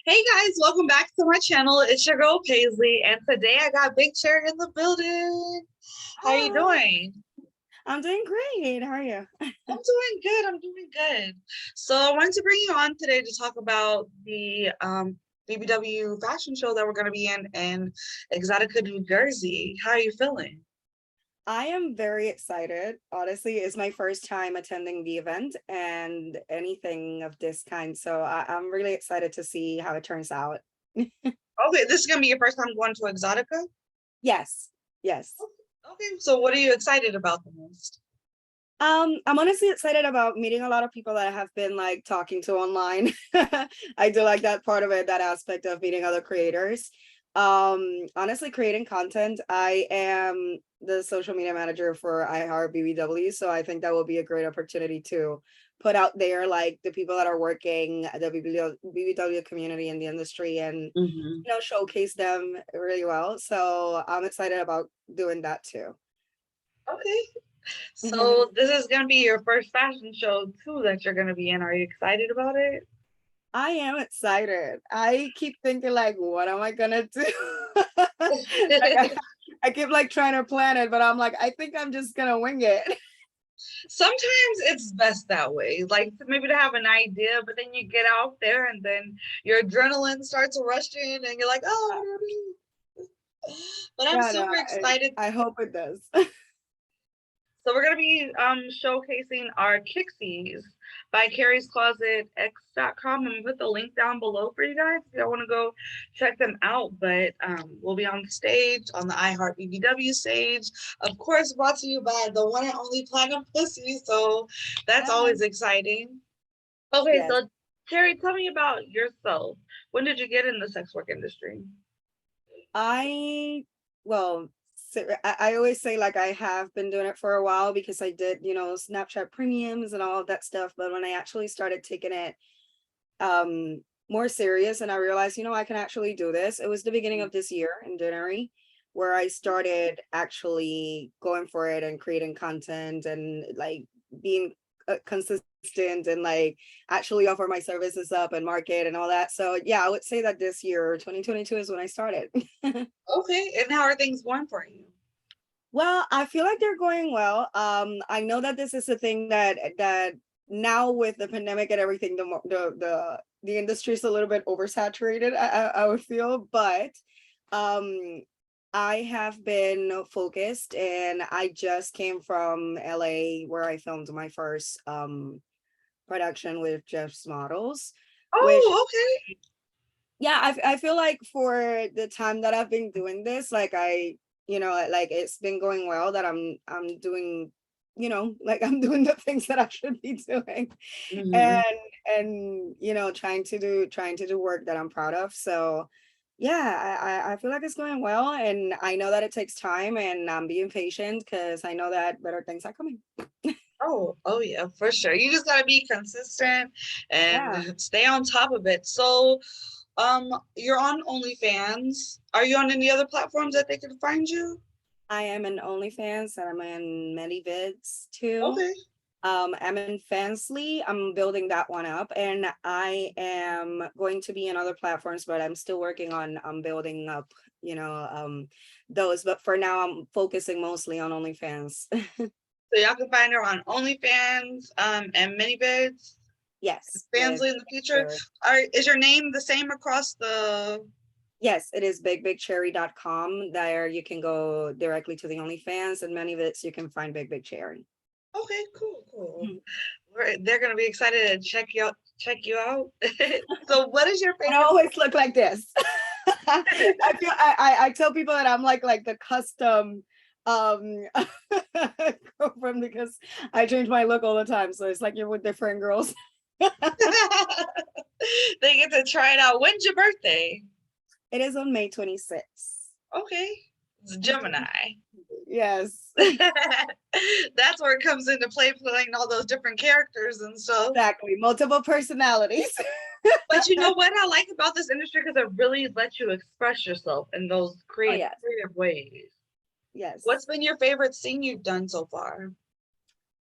Hey guys, welcome back to my channel. It's your girl Paislee, and today I got Big Chair in the building. How are you Hi, doing? I'm doing great. How are you? I'm doing good. I'm doing good. So I wanted to bring you on today to talk about the BBW Fashion Show that we're going to be in Exotica, New Jersey. How are you feeling? I am very excited. Honestly, it's my first time attending the event and anything of this kind. So I'm really excited to see how it turns out. Okay, this is going to be your first time going to Exotica? Yes, yes. Okay, so what are you excited about the most? I'm honestly excited about meeting a lot of people that I have been like talking to online. I do like that part of it, that aspect of meeting other creators. Honestly, creating content. I am the social media manager for iHeart BBW, so I think that will be a great opportunity to put out there like the people that are working the BBW community in the industry and Mhm. showcase them really well. So I'm excited about doing that too. Okay, so this is going to be your first fashion show too that you're going to be in. Are you excited about it? I am excited. I keep thinking like, what am I gonna do? Like I keep like trying to plan it, but I'm like, I think I'm just gonna wing it. Sometimes it's best that way, like maybe to have an idea, but then you get out there and then your adrenaline starts rushing and you're like, oh, what do I do? But I'm Yeah, no, super excited. I hope it does. So we're gonna be showcasing our Kixies by Carrie's Closet X.com. I'm gonna put the link down below for you guys if y'all want to go check them out. But we'll be on stage on the iHeart BBW stage, of course, brought to you by the one and only Platinum Pussy. So that's always Yes. exciting. Okay, Yes. so Carrie, tell me about yourself. When did you get in the sex work industry? I well, I always say like I have been doing it for a while because I did, Snapchat premiums and all of that stuff. But when I actually started taking it more serious and I realized, I can actually do this. It was the beginning of this year in January where I started actually going for it and creating content and like being consistent and like actually offer my services up and market and all that. So yeah, I would say that this year 2022 is when I started. Okay, and how are things going for you? Well, I feel like they're going well. I know that this is a thing that now with the pandemic and everything, the industry is a little bit oversaturated. I would feel, but um, I have been focused, and I just came from LA where I filmed my first production with Jeff's Models, which Oh, okay. yeah, I feel like for the time that I've been doing this, like like it's been going well that I'm doing, like I'm doing the things that I should be doing Mhm. and trying to do work that I'm proud of. So yeah, I feel like it's going well and I know that it takes time and I'm being patient because I know that better things are coming. Oh yeah, for sure. You just gotta be consistent Yeah. and stay on top of it. So, you're on OnlyFans. Are you on any other platforms that they can find you? I am in OnlyFans and I'm in many vids too. Okay. I'm in Paislee. I'm building that one up, and I am going to be in other platforms, but I'm still working on building up, those. But for now, I'm focusing mostly on OnlyFans. So y'all can find her on OnlyFans, and ManyVids, Yes, with Fansly in the future. Cherry. Is your name the same across the? Yes, it is bigbigcherry.com. There you can go directly to the OnlyFans, and many of it you can find Big Big Cherry. Okay, cool, cool. They're gonna be excited to check you out. So, what is your I don't favorite? always look like this. I tell people that I'm like the custom um girlfriend because I change my look all the time. So it's like you're with different girls. They get to try it out. When's your birthday? It is on May 26th. Okay, it's Gemini. Yes, That's where it comes into play, playing all those different characters and stuff. exactly. Multiple personalities. But you know what I like about this industry because it really lets you express yourself in those Oh yes, creative ways. yes. What's been your favorite scene you've done so far?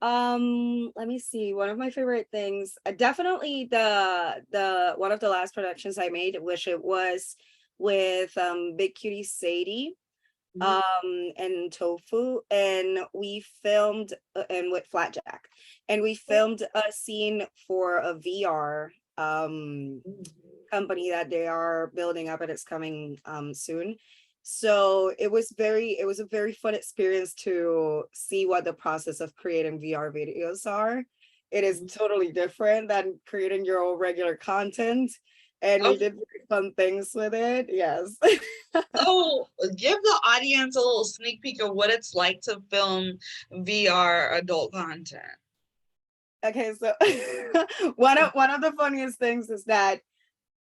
Let me see. One of my favorite things, definitely the one of the last productions I made, which it was with Big Cutie Sadie Mhm. and Tofu, and we filmed and with Flatjack, and we filmed a scene for a VR company that they are building up and it's coming soon. So it was a very fun experience to see what the process of creating VR videos are. It is totally different than creating your own regular content, and we Oh, did very fun things with it. Yes. so give the audience a little sneak peek of what it's like to film VR adult content. Okay, so one of the funniest things is that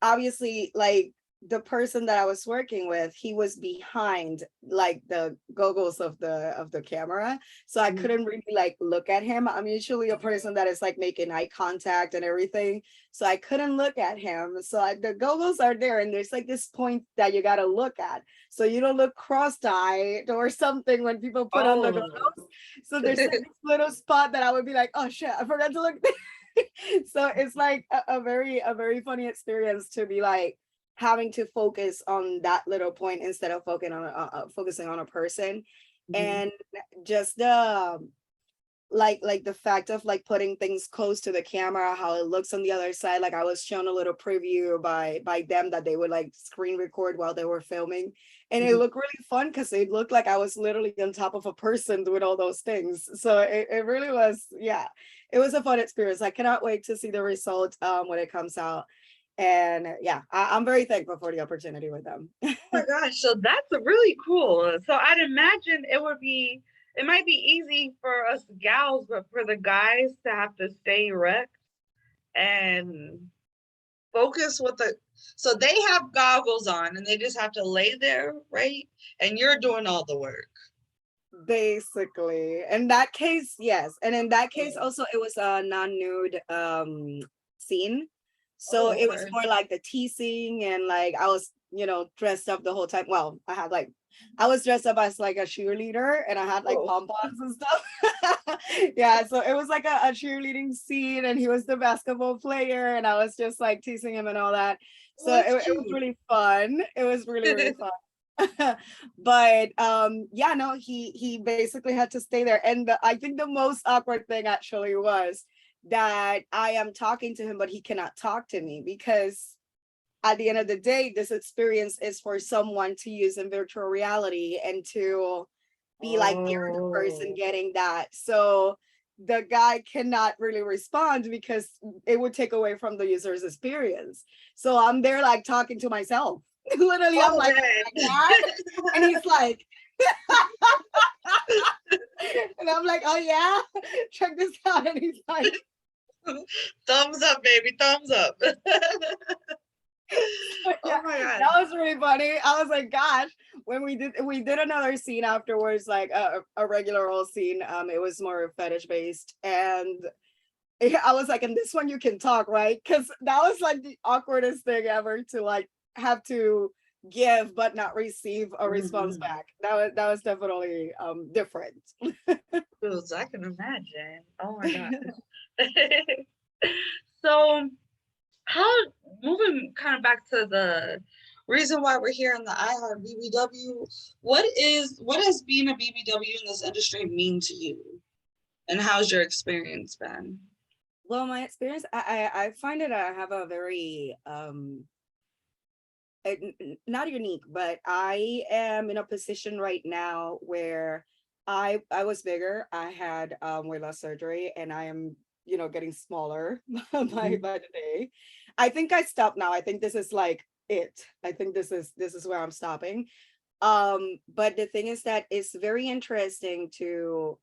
obviously, like, the person that I was working with, he was behind like the goggles of the camera, so I Mhm. couldn't really like look at him. I'm usually a person that is like making eye contact and everything, so I couldn't look at him. So the goggles are there, and there's like this point that you got to look at, so you don't look cross-eyed or something when people put on the Oh, goggles. So there's like this little spot that I would be like, oh shit, I forgot to look. So it's like a very funny experience to be like having to focus on that little point instead of focusing on a person. mhm. And just like the fact of like putting things close to the camera, how it looks on the other side. Like I was shown a little preview by them that they would like screen record while they were filming, and it Mhm. looked really fun because it looked like I was literally on top of a person doing all those things. So it really was, yeah, it was a fun experience. I cannot wait to see the result when it comes out. And yeah, I'm very thankful for the opportunity with them. Oh my gosh, so that's really cool. So I'd imagine it might be easy for us gals, but for the guys to have to stay erect and focus with the so they have goggles on and they just have to lay there, right? And you're doing all the work. Basically, in that case, yes. And in that case, also it was a non-nude scene. So Oh, it was okay. more like the teasing, and like I was, dressed up the whole time. Well, I was dressed up as like a cheerleader, and I had like Oh, pom-poms and stuff. Yeah, so it was like a cheerleading scene, and he was the basketball player, and I was just like teasing him and all that. oh So that's it was cute. really fun. It was really, really fun. But yeah, no, he basically had to stay there, and I think the most awkward thing actually was that I am talking to him but he cannot talk to me, because at the end of the day this experience is for someone to use in virtual reality and to be like they're the person Oh. getting that. So the guy cannot really respond because it would take away from the user's experience. So I'm there like talking to myself. Literally, I'm Oh like man. that. And he's like, and I'm like, oh yeah, check this out. And he's like, Thumbs up, baby, thumbs up. yeah, Oh my god. that was really funny. I was like, gosh, when we did another scene afterwards, like a regular old scene. It was more fetish based, and I was like, and this one you can talk, right? Because that was like the awkwardest thing ever to like have to give but not receive a response Mhm. back. That was definitely different. Foods, I can imagine. Oh my gosh. So how moving kind of back to the reason why we're here in the iHeart BBW, what has being a BBW in this industry mean to you? And how's your experience been? Well, my experience, I find it I have a very not unique, but I am in a position right now where I was bigger. I had weight loss surgery, and I am, getting smaller Mhm. by the day. I think I stopped now. I think this is like it. I think this is where I'm stopping. But the thing is that it's very interesting to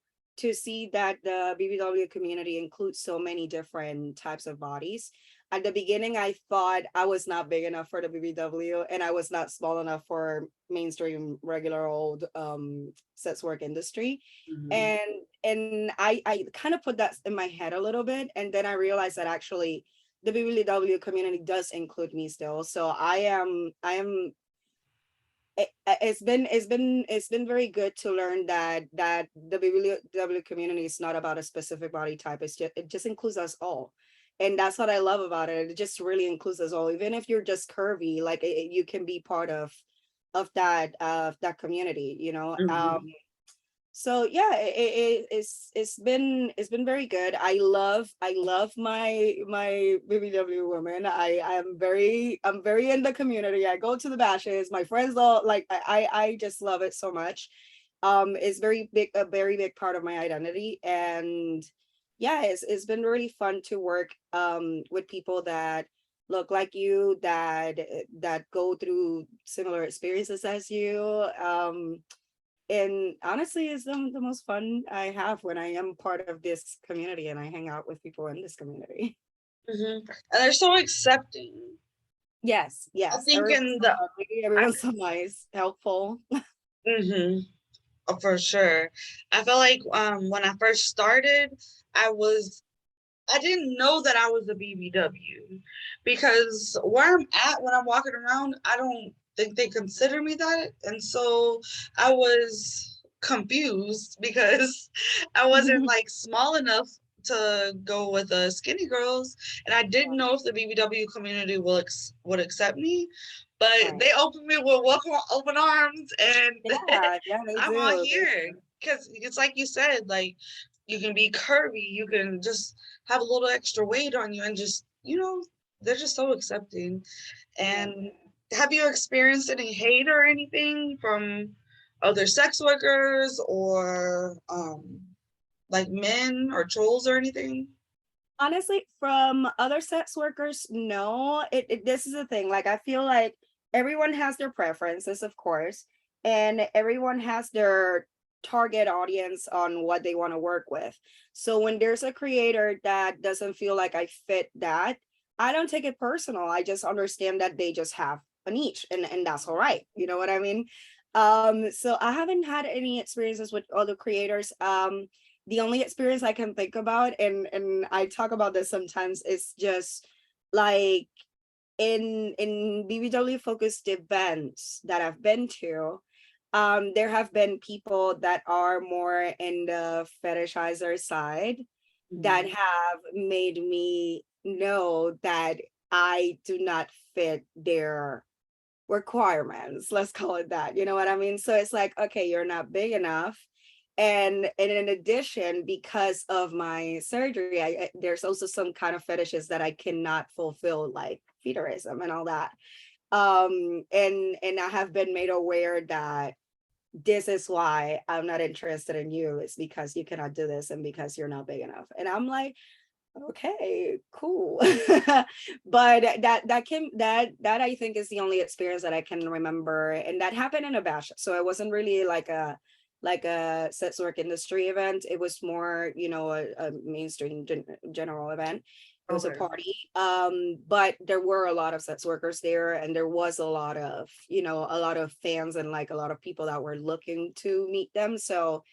see that the BBW community includes so many different types of bodies. At the beginning, I thought I was not big enough for the BBW, and I was not small enough for mainstream regular old sex work industry. Mhm. And I kind of put that in my head a little bit, and then I realized that actually the BBW community does include me still. So I am it's been very good to learn that the BBW community is not about a specific body type. It just includes us all. And that's what I love about it. It just really includes us all. Even if you're just curvy, like you can be part of that community, Mhm. so yeah, it's been very good. I love my BBW women. I'm very in the community. I go to the bashes. My friends all like I just love it so much. It's very big, a very big part of my identity. And yeah, it's been really fun to work with people that look like you, that go through similar experiences as you. And honestly, it's the most fun I have when I am part of this community and I hang out with people in this community. Mhm. And they're so accepting. Yes, I yes. think Everyone's in so the lovely, I everyone's so nice, helpful. mhm. For sure. I felt like when I first started, I was I didn't know that I was a BBW because where I'm at when I'm walking around, I don't think they consider me that. And so I was confused because I wasn't like small enough to go with the skinny girls. And I didn't know if the BBW community would accept me, but Right. they opened me with open arms, and Yeah, yeah, they I'm on do. They here do. because it's like you said, like you can be curvy, you can just have a little extra weight on you, and just they're just so accepting. Yeah. And have you experienced any hate or anything from other sex workers or like men or trolls or anything? Honestly, from other sex workers, no. This is the thing. Like, I feel like everyone has their preferences, of course, and everyone has their target audience on what they want to work with. So when there's a creator that doesn't feel like I fit that, I don't take it personal. I just understand that they just have a niche, and that's all right. You know what I mean? So I haven't had any experiences with other creators. The only experience I can think about, and I talk about this sometimes, is just like in BBW focused events that I've been to. There have been people that are more in the fetishizer side that Mhm. have made me know that I do not fit their requirements, let's call it that. You know what I mean? So it's like, okay, you're not big enough. And in addition, because of my surgery, there's also some kind of fetishes that I cannot fulfill, like fetishism and all that. And I have been made aware that this is why I'm not interested in you. It's because you cannot do this and because you're not big enough. And I'm like, okay, cool. But that I think is the only experience that I can remember, and that happened in a bash, so it wasn't really like a sex work industry event. It was more, a mainstream general event. It was a Okay. party, but there were a lot of sex workers there, and there was a lot of fans, and like a lot of people that were looking to meet them. So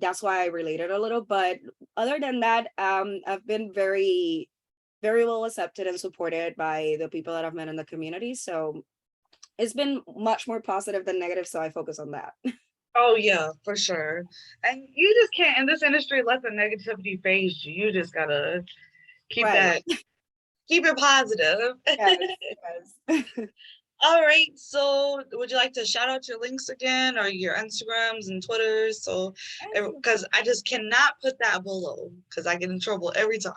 that's why I related a little. But other than that, I've been very, very well accepted and supported by the people that I've met in the community. So it's been much more positive than negative. So I focus on that. Oh yeah, for sure. And you just can't in this industry let the negativity phase you. You just gotta keep Right. that keep it positive. Yes. Yes. All right. So, would you like to shout out your links again, or your Instagrams and Twitters? So, because I just cannot put that below because I get in trouble every time.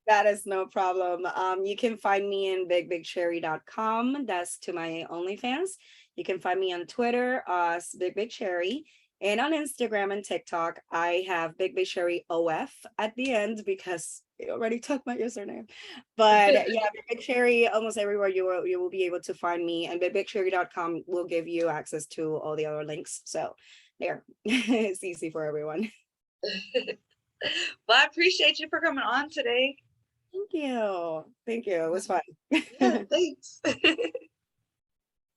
That is no problem. You can find me in bigbigcherry.com. That's to my OnlyFans. You can find me on Twitter as Big Big Cherry. And on Instagram and TikTok, I have Big Big Cherry OF at the end because it already took my username. But yeah, Big Big Cherry, almost everywhere you will be able to find me. And bigbigcherry.com will give you access to all the other links. So there, it's easy for everyone. Well, I appreciate you for coming on today. Thank you. Thank you. It was fun. Yeah, thanks.